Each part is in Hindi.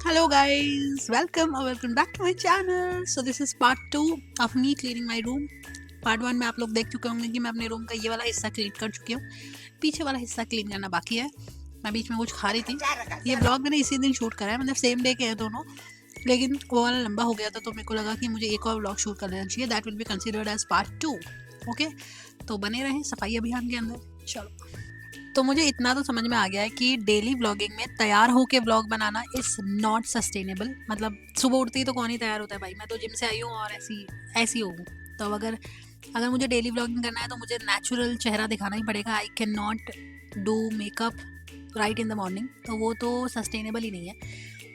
Hello guys, welcome back to my channel. So this is part 2 of me cleaning my room. Part 1 में आप लोग देख चुके होंगे कि मैं अपने रूम का ये वाला हिस्सा क्लीन कर चुकी हूँ. पीछे वाला हिस्सा क्लीन करना बाकी है. मैं बीच में कुछ खा रही थी. ये ब्लॉग मैंने इसी दिन शूट करा है, मतलब सेम डे के हैं दोनों. लेकिन वो वाला लंबा हो गया था तो मेरे को लगा कि मुझे एक और ब्लॉग शूट कर लेना चाहिए. That will be considered as part 2. Okay, तो बने रहें सफाई अभियान के अंदर. चलो, तो मुझे इतना तो समझ में आ गया है कि डेली व्लॉगिंग में तैयार होके vlog banana is not sustainable. मतलब सुबह उठती ही तो कौन ही तैयार होता है भाई. मैं तो जिम से आई हूँ और ऐसी ऐसी हूँ. तो अब अगर अगर मुझे डेली व्लॉगिंग करना है तो मुझे नेचुरल चेहरा दिखाना ही पड़ेगा. I can not do makeup right in the morning, तो वो तो सस्टेनेबल ही नहीं है.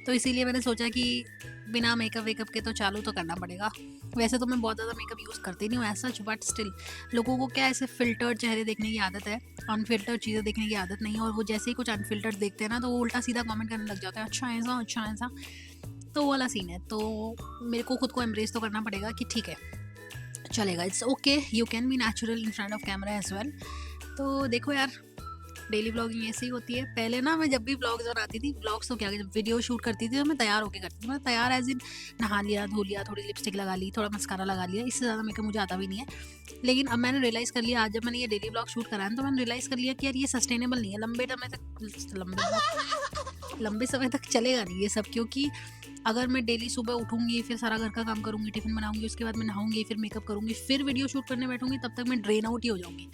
तो इसीलिए मैंने सोचा कि बिना मेकअप वेकअप के तो चालू तो करना पड़ेगा. वैसे तो मैं बहुत ज़्यादा मेकअप यूज़ करती नहीं हूँ ऐसा, बट स्टिल लोगों को क्या ऐसे फ़िल्टर्ड चेहरे देखने की आदत है, अनफ़िल्टर्ड चीज़ें देखने की आदत नहीं है. और वो जैसे ही कुछ अनफ़िल्टर्ड देखते हैं ना तो वो उल्टा सीधा कमेंट करने लग जाते हैं, अच्छा ऐसा. तो वो वाला सीन है. तो मेरे को खुद को एम्ब्रेस तो करना पड़ेगा कि ठीक है, चलेगा, it's okay, you can be natural in front of camera as well. तो देखो यार, डेली व्लॉगिंग ऐसे ही होती है. पहले ना मैं जब भी व्लॉग्स बनाती थी, व्लॉग्स तो क्या, जब वीडियो शूट करती थी तो मैं तैयार होकर करती थी. मैं तैयार एज इन नहा लिया, धो लिया, थोड़ी लिपस्टिक लगा ली, थोड़ा मस्कारा लगा लिया, इससे ज़्यादा मेकअप मुझे आता भी नहीं है. लेकिन अब मैंने रियलाइज़ कर लिया, आज जब मैंने ये डेली व्लॉग शूट करा है तो मैंने रियलाइज़ कर लिया कि यार ये सस्टेनेबल नहीं है. लंबे समय तक चलेगा नहीं ये सब. क्योंकि अगर मैं डेली सुबह उठूंगी, फिर सारा घर का काम करूंगी, टिफिन बनाऊंगी, उसके बाद मैं नहाऊंगी, फिर मेकअप करूंगी, फिर वीडियो शूट करने बैठूंगी, तब तक मैं ड्रेन आउट ही हो जाऊंगी.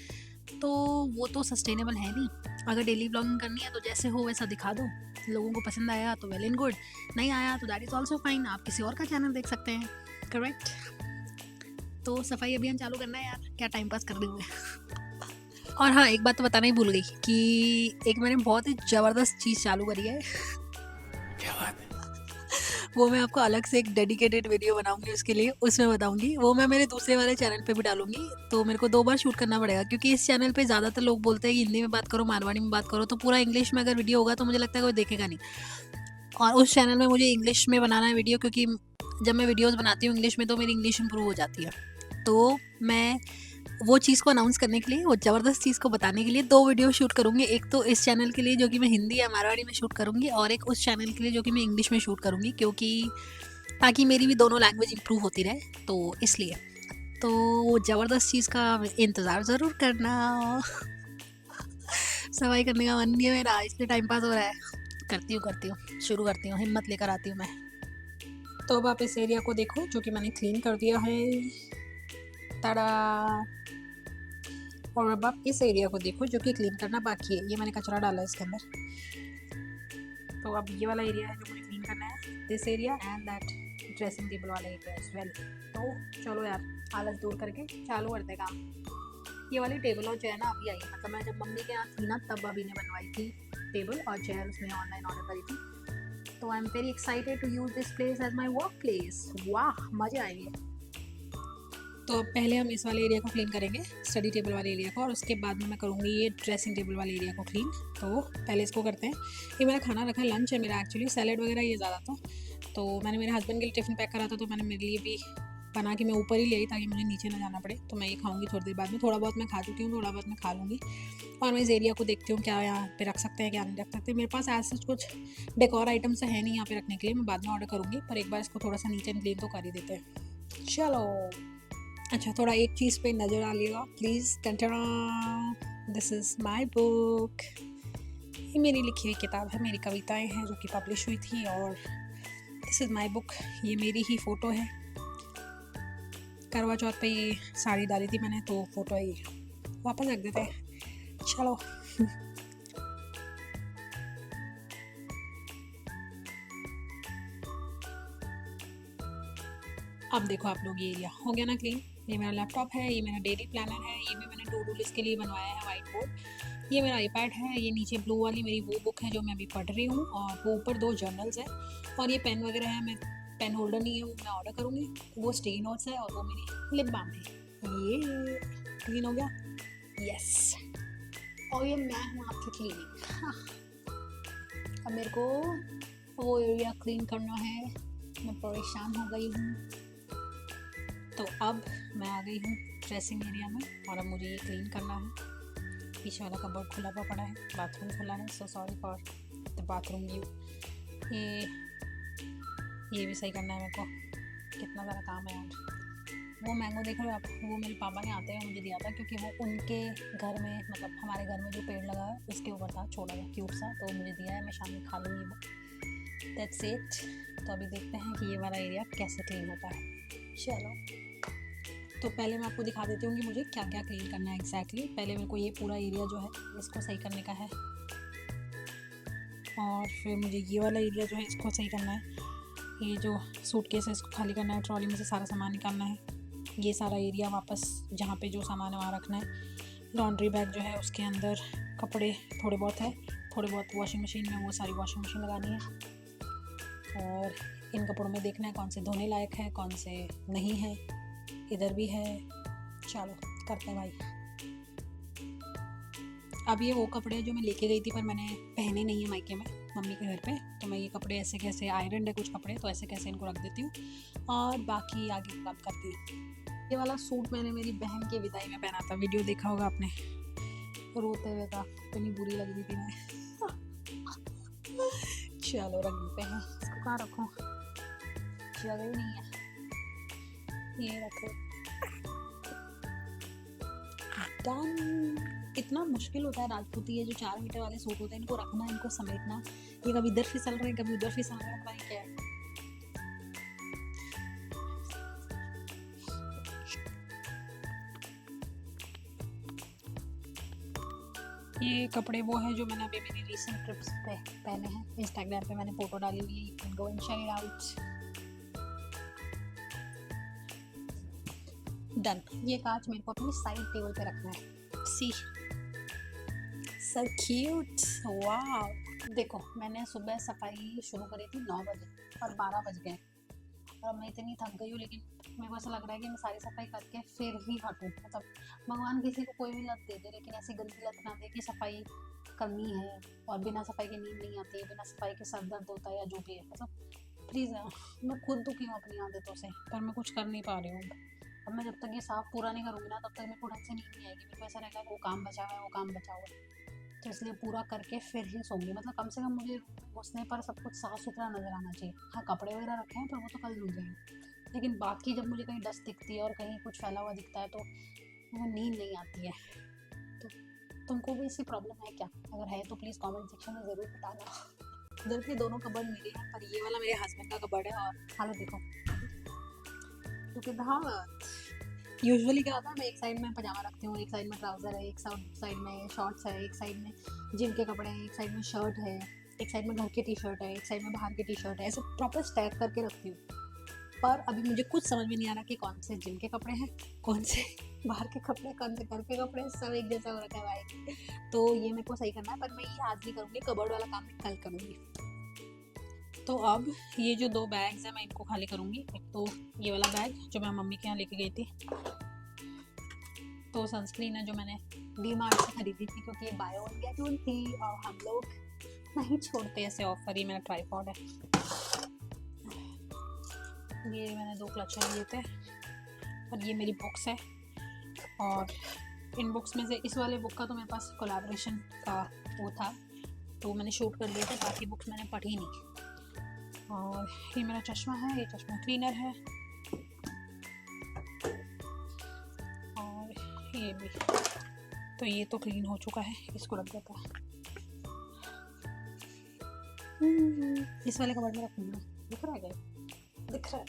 तो वो तो सस्टेनेबल है नहीं. अगर डेली ब्लॉगिंग करनी है तो जैसे हो वैसा दिखा दो. लोगों को पसंद आया तो वेल एंड गुड, नहीं आया तो दैट इज़ ऑल्सो फाइन. आप किसी और का चैनल देख सकते हैं. करेक्ट. तो सफाई अभियान चालू करना है यार, क्या टाइम पास कर रही हूँ. और हाँ, एक बात तो बताना ही भूल गई कि एक मैंने बहुत ही ज़बरदस्त चीज़ चालू करी है. क्या बात है? वो मैं आपको अलग से एक डेडिकेटेड वीडियो बनाऊंगी उसके लिए, उसमें बताऊंगी. वो मैं मेरे दूसरे वाले चैनल पे भी डालूंगी. तो मेरे को 2 बार शूट करना पड़ेगा क्योंकि इस चैनल पे ज़्यादातर लोग बोलते हैं कि हिंदी में बात करो, मारवाड़ी में बात करो. तो पूरा इंग्लिश में अगर वीडियो होगा तो मुझे लगता है कोई देखेगा नहीं. और उस चैनल में मुझे इंग्लिश में बनाना है वीडियो, क्योंकि जब मैं वीडियोज़ बनाती हूँ इंग्लिश में तो मेरी इंग्लिश इंप्रूव हो जाती है. तो मैं वो चीज़ को अनाउंस करने के लिए, वो ज़बरदस्त चीज़ को बताने के लिए 2 वीडियो शूट करूँगी. एक तो इस चैनल के लिए जो कि मैं हिंदी या मारवाड़ी में शूट करूँगी, और एक उस चैनल के लिए जो कि मैं इंग्लिश में शूट करूँगी, क्योंकि ताकि मेरी भी दोनों लैंग्वेज इंप्रूव होती रहे. तो इसलिए तो वो ज़बरदस्त चीज़ का इंतज़ार ज़रूर करना. सफाई करने का मन नहीं है मेरा, इसलिए टाइम पास हो रहा है. करती हूँ, शुरू करती हूँ, हिम्मत लेकर आती हूँ मैं. तो अब आप इस एरिया को देखो जो कि मैंने क्लीन कर दिया है. ताड़ा. और अब आप इस एरिया को देखो जो कि क्लीन करना बाकी है. ये मैंने कचरा डाला है इसके अंदर. तो अब ये वाला एरिया है जो मुझे क्लीन करना है, this area and that dressing table वाला एरिया एज वेल. तो चलो यार, आलस दूर करके चालू करते काम. ये वाली टेबल और चेयर ना अभी आई है, मतलब मैं जब मम्मी के यहाँ थी ना तब अभी ने बनवाई थी टेबल और चेयर, उसमें ऑनलाइन ऑर्डर करी थी. तो I am very excited to use this place as my work place. वाह, मज़े आएंगे. तो अब पहले हम इस वाले एरिया को क्लीन करेंगे, स्टडी टेबल वाले एरिया को, और उसके बाद में मैं करूँगी ये ड्रेसिंग टेबल वाले एरिया को क्लीन. तो पहले इसको करते हैं. ये मेरा खाना रखा है, लंच है मेरा एक्चुअली, सैलेड वगैरह ये ज़्यादा था. तो मैंने मेरे हस्बैंड के लिए टिफ़िन पैक करा था, तो मैंने मेरे लिए भी बना के मैं ऊपर ही ले आई ताकि मुझे नीचे ना जाना पड़े. तो मैं ये खाऊंगी थोड़ी देर बाद में. थोड़ा बहुत मैं खा चुकी हूँ, थोड़ा बहुत मैं खा लूँगी. और मैं इस एरिया को देखती हूँ क्या यहाँ पे रख सकते हैं, क्या नहीं रख सकते. मेरे पास ऐसा कुछ डेकोर आइटम्स है नहीं यहाँ पे रखने के लिए, मैं बाद में ऑर्डर करूँगी. पर एक बार इसको थोड़ा सा नीचे क्लीन तो कर ही देते हैं. चलो. अच्छा, थोड़ा एक चीज़ पे नज़र डालिएगा please. This is my book. ये मेरी लिखी हुई किताब है, मेरी कविताएं हैं जो कि पब्लिश हुई थी. और दिस इज़ माई बुक. ये मेरी ही फ़ोटो है. करवा चौथ पे ये साड़ी डाली थी मैंने, तो फ़ोटो ही वापस रख देते हैं. चलो. अब देखो आप लोग, ये एरिया हो गया ना क्लीन. ये मेरा लैपटॉप है, ये मेरा डेली प्लानर है, ये भी मैंने टू डू लिस्ट के लिए बनवाया है वाइट बोर्ड. ये मेरा आईपैड है, ये नीचे ब्लू वाली मेरी वो बुक है जो मैं अभी पढ़ रही हूँ, और वो ऊपर 2 जर्नल्स है. और ये पेन वगैरह है, मैं पेन होल्डर नहीं है वो मैं ऑर्डर करूँगी. वो स्टिकी नोट्स है, और वो मेरी लिप बाम है. ये क्लीन हो गया. यस. और ये मैं हूँ आपकी क्लीनिंग. अब मेरे को वो एरिया क्लीन करना है. मैं परेशान हो गई हूँ. तो अब मैं आ गई हूँ ड्रेसिंग एरिया में, और अब मुझे ये क्लीन करना है. पीछे वाला कबर्ड खुला हुआ पड़ा है, बाथरूम खुला है. So sorry for the bathroom view. ये ये भी सही करना है मेरे को, कितना सारा काम है यार। वो मैंगो देख रहे हो आप, वो मेरे पापा ने आते हुए मुझे दिया था, क्योंकि वो उनके घर में, मतलब हमारे घर में जो पेड़ लगा है उसके ऊपर था, छोटा सा क्यूट सा, तो मुझे दिया है, मैं शाम में खा लूँगी वो। That's it. तो अभी देखते हैं कि ये वाला एरिया कैसे क्लीन होता है। चलो, तो पहले मैं आपको दिखा देती हूँ कि मुझे क्या क्या क्लीन करना है एग्जैक्टली। पहले मेरे को ये पूरा एरिया जो है इसको सही करने का है, और फिर मुझे ये वाला एरिया जो है इसको सही करना है। ये जो सूटकेस है इसको खाली करना है, ट्रॉली में से सारा सामान निकालना है। ये सारा एरिया वापस जहाँ पे जो सामान है वहाँ रखना है। लॉन्ड्री बैग जो है उसके अंदर कपड़े थोड़े बहुत है, थोड़े बहुत वॉशिंग मशीन में, वो सारी वॉशिंग मशीन लगानी है। और इन कपड़ों में देखना है कौन से धोने लायक है, कौन से नहीं है। इधर भी है। चलो करते हैं भाई। अब ये वो कपड़े जो मैं लेके गई थी पर मैंने पहने नहीं है मायके में, मम्मी के घर पे, तो मैं ये कपड़े ऐसे कैसे, आयरन है कुछ कपड़े, तो ऐसे कैसे इनको रख देती हूँ और बाकी आगे का काम करती हूँ। ये वाला सूट मैंने मेरी बहन की विदाई में पहना था, वीडियो देखा होगा आपने, रोते हुए था, इतनी बुरी लग रही थी मैं। चलो रख देते हैं इसको। कहाँ रखूँ, जगह ही नहीं है। ये रखो, डन। इतना मुश्किल होता है राजपूती, ये जो 4 मीटर वाले सूट होते हैं इनको रखना, इनको समेटना। ये कभी इधर फिसल रहे हैं, कभी उधर फिसल रहे हैं, पता नहीं क्या है। ये कपड़े वो है जो मैंने अभी मेरी रिसेंट ट्रिप्स पे पहने हैं। इंस्टाग्राम पे मैंने फोटो डाली हुई है, you can go and check it out. Done. ये कांच मेरे को अपनी साइड टेबल पे रखना है। सी सो क्यूट, वाह। देखो मैंने सुबह सफाई शुरू करी थी 9 बजे और 12 बज गए, और मैं इतनी थक गई हूँ, लेकिन मेरे को ऐसा लग रहा है कि मैं सारी सफाई करके फिर ही हटूँ। मतलब भगवान किसी को कोई भी लत दे दे, लेकिन ऐसी गंदी लत ना दे कि सफाई करनी है और बिना सफाई के नींद नहीं आती है, बिना सफाई के सर दर्द होता है या जो भी है। मतलब प्लीज़, मैं खुद दुखी हूँ अपनी आदतों से, पर मैं कुछ कर नहीं पा रही हूँ। अब मैं जब तक ये साफ पूरा नहीं करूँगी ना, तब तक मेरे को ढंग से नींद नहीं आएगी। मेरे को ऐसा रहेगा वो काम बचा हुआ है, वो काम बचा हुआ है, तो इसलिए पूरा करके फिर ही सोऊंगी। मतलब कम से कम मुझे घुसने पर सब कुछ साफ़ सुथरा नज़र आना चाहिए। हाँ, कपड़े वगैरह रखे हैं पर वो तो कल धुल जाएंगे, लेकिन बाकी जब मुझे कहीं डस्ट दिखती है और कहीं कुछ फैला हुआ दिखता है तो वो नींद नहीं आती है। तो तुमको भी इसी प्रॉब्लम है क्या? अगर है तो प्लीज़ कमेंट सेक्शन में ज़रूर बताना। उधर के दोनों कबर्ड मेरे हैं, पर ये वाला मेरे हस्बैंड का कबर्ड है। और हालत देखो, क्योंकि धावत यूजुअली क्या होता है, मैं एक साइड में पजामा रखती हूँ, एक साइड में ट्राउज़र है, एक साइड में शॉर्ट्स है, एक साइड में जिम के कपड़े हैं, एक साइड में शर्ट है, एक साइड में घर की टी शर्ट है, एक साइड में बाहर की टी शर्ट है, ऐसे प्रॉपर स्टैक करके रखती हूँ। पर अभी मुझे कुछ समझ में नहीं आ रहा कि कौन से जिम के कपड़े हैं, कौन से बाहर के कपड़े, कौन से घर के कपड़े, सब एक जैसा हो रखा है भाई। तो ये मेरे को सही करना है, पर मैं ये आज नहीं करूँगी, कबर्ड वाला काम मैं कल करूँगी। तो अब ये जो 2 बैग्स हैं मैं इनको खाली करूँगी। एक तो ये वाला बैग जो मैं मम्मी के यहाँ लेके गई थी, तो सनस्क्रीन है जो मैंने डीमार्ट से खरीदी थी, क्योंकि ये बाय वन गेट वन थी और हम लोग नहीं छोड़ते ऐसे ऑफर। ये मेरा ट्राइपॉड है, ये मैंने 2 क्लचर लिए थे, और ये मेरी बुक्स है। और इन बुक्स में से इस वाले बुक का तो मेरे पास कोलैबोरेशन का वो था, तो मैंने शूट कर लिया था, बाकी बुक्स मैंने पढ़ी नहीं। और ये मेरा चश्मा है, ये चश्मा क्लीनर है, और ये भी। तो ये तो क्लीन हो चुका है, इसको रख देता है। इस वाले कबर्ड में रखूँगी मैं। दिख रहा है क्या? दिख रहा है?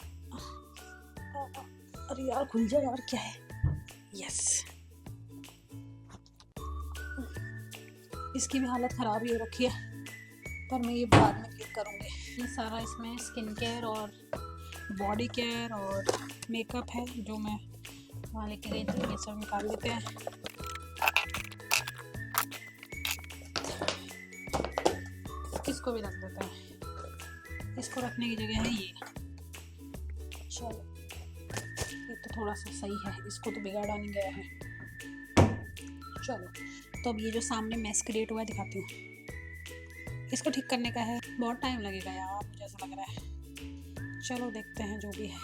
अरे यार खुल जाए यार, क्या है? यस। इसकी भी हालत ख़राब ही हो रखी है, पर मैं ये बाद में क्लिक करूँगी। ये सारा इसमें स्किन केयर और बॉडी केयर और मेकअप है जो मैं वहाँ लेके गई थी। ये सब निकाल लेते हैं। इसको भी रख देते हैं, इसको रखने की जगह है ये। चलो, ये तो थोड़ा सा सही है, इसको तो बिगाड़ा नहीं गया है। चलो, तो अब ये जो सामने मैस क्रिएट हुआ है दिखाती हूँ। इसको ठीक करने का है, बहुत टाइम लगेगा यार, मुझे ऐसा लग रहा है। चलो देखते हैं जो भी है,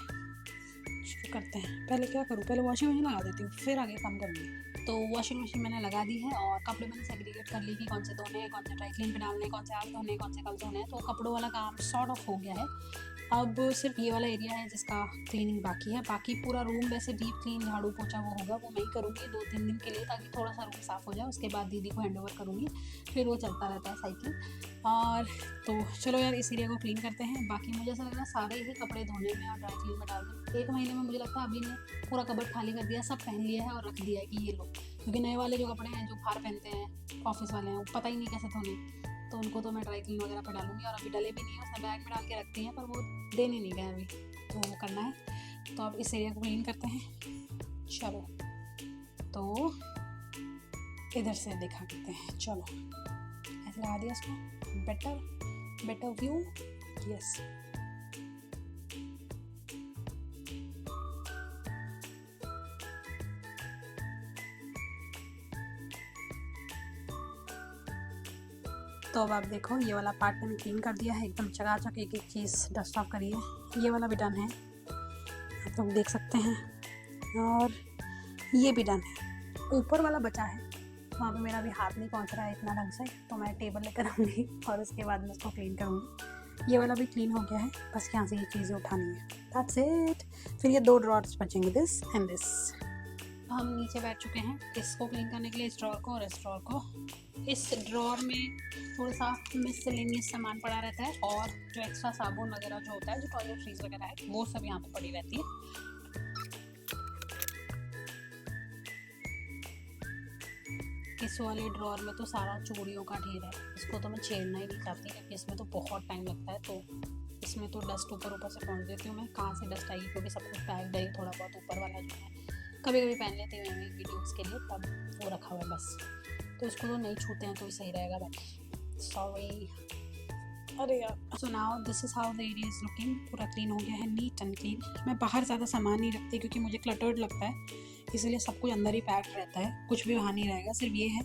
शुरू करते हैं। पहले क्या करूँ, पहले वॉशिंग मशीन लगा देती हूँ, फिर आगे काम करूँगी। तो वॉशिंग मशीन मैंने लगा दी है, और कपड़े मैंने सेग्रीगेट कर ली कि कौन से धोने हैं, कौन से ड्राई क्लीन पे डालने, कौन से आज धोने, कौन से कल धोने हैं। तो कपड़ों वाला काम सॉर्ट ऑफ हो गया है। अब सिर्फ ये वाला एरिया है जिसका क्लीनिंग बाकी है, बाकी पूरा रूम वैसे डीप क्लीन झाड़ू पोछा वो होगा, वो मैं ही करूँगी 2-3 दिन के लिए, ताकि थोड़ा सा रूम साफ़ हो जाए। उसके बाद दीदी को हैंड ओवर करूँगी, फिर वो चलता रहता है साइकिल। और तो चलो यार इस एरिया को क्लीन करते हैं। बाकी मुझे ऐसा लग रहा है सारे ही कपड़े धोने में और ड्राई क्लीन में डाल दें। 1 महीने में मुझे लगता है अभी ने पूरा कबर्ड खाली कर दिया, सब पहन लिया है और रख दिया है कि ये लो, क्योंकि नए वाले जो कपड़े हैं जो बाहर पहनते हैं ऑफिस वाले हैं, वो पता ही नहीं कैसे धोने, तो उनको तो मैं ड्राई क्लीन वगैरह पे डालूंगी। और अभी डले भी नहीं है, उसने बैग में डाल के रखती हैं, पर वो देने नहीं गए अभी, तो वो करना है। तो अब इस एरिया को क्लीन करते हैं। चलो तो इधर से दिखा देते हैं। चलो ऐसे लगा दिया इसको, बेटर व्यू। यस, तो अब आप देखो ये वाला पार्ट मैंने क्लीन कर दिया है, एकदम चकाचक एक एक चीज़ डस्ट ऑफ करी है। ये वाला भी डन है, आप लोग देख सकते हैं, और ये भी डन है। ऊपर वाला बचा है, वहाँ पे मेरा भी हाथ नहीं पहुँच रहा है इतना ढंग से, तो मैं टेबल लेकर आऊँगी और उसके बाद मैं इसको क्लीन करूँगी। ये वाला भी क्लीन हो गया है, बस यहाँ से ये चीज़ें उठानी है, दैट्स इट। फिर ये 2 ड्रॉर्स बचेंगे, दिस एंड दिस। हम नीचे बैठ चुके हैं इसको क्लीन करने के लिए, इस ड्रॉर को और इस ड्रॉर को। इस ड्रॉर में थोड़ा सा मिसलेनियस सामान पड़ा रहता है, और जो एक्स्ट्रा साबुन वगैरह जो होता है, जो टॉयलेटरीज वगैरह है, वो सब यहाँ पे पड़ी रहती है। इस वाले ड्रॉर में तो सारा चूड़ियों का ढेर है, इसको तो मैं छेड़ना ही नहीं चाहती क्योंकि इसमें तो बहुत टाइम लगता है, तो इसमें तो डस्ट ऊपर से पहुँच देती हूँ मैं, कहाँ से डस्ट आएगी, क्योंकि सब कुछ पैक्ड है। थोड़ा बहुत ऊपर वाला जो है कभी कभी पहन लेती हूँ मैं वीडियोज़ के लिए, तब वो रखा हुआ है बस, तो इसको तो नहीं छूते हैं तो सही रहेगा। भाई सॉरी, अरे यार। So now this is how the area is looking. पूरा क्लीन हो गया है, नीट एंड क्लीन। मैं बाहर ज़्यादा सामान नहीं रखती क्योंकि मुझे क्लटर्ड लगता है, इसलिए सब कुछ अंदर ही पैक रहता है, कुछ भी वहाँ नहीं रहेगा। सिर्फ ये है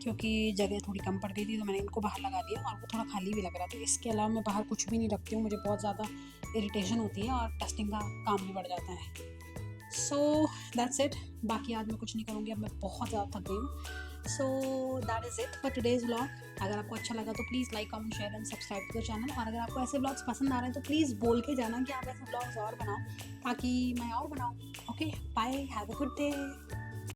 क्योंकि जगह थोड़ी कम पड़ गई थी तो मैंने इनको बाहर लगा दिया, और वो थोड़ा खाली भी लग रहा था। इसके अलावा मैं बाहर कुछ भी नहीं रखती हूँ, मुझे बहुत ज़्यादा इरिटेशन होती है और डस्टिंग का काम भी बढ़ जाता है। So that's it. बाकी आज मैं कुछ नहीं करूँगी, अब मैं बहुत ज़्यादा थक गई हूँ। So that is it for today's vlog. अगर आपको अच्छा लगा तो please like, comment, share and subscribe to the channel. और अगर आपको ऐसे ब्लॉग्स पसंद आ रहे हैं तो प्लीज़ बोल के जाना कि आप ऐसे ब्लॉग्स और बनाओ, ताकि मैं और बनाऊँ। Okay, bye, have a good day.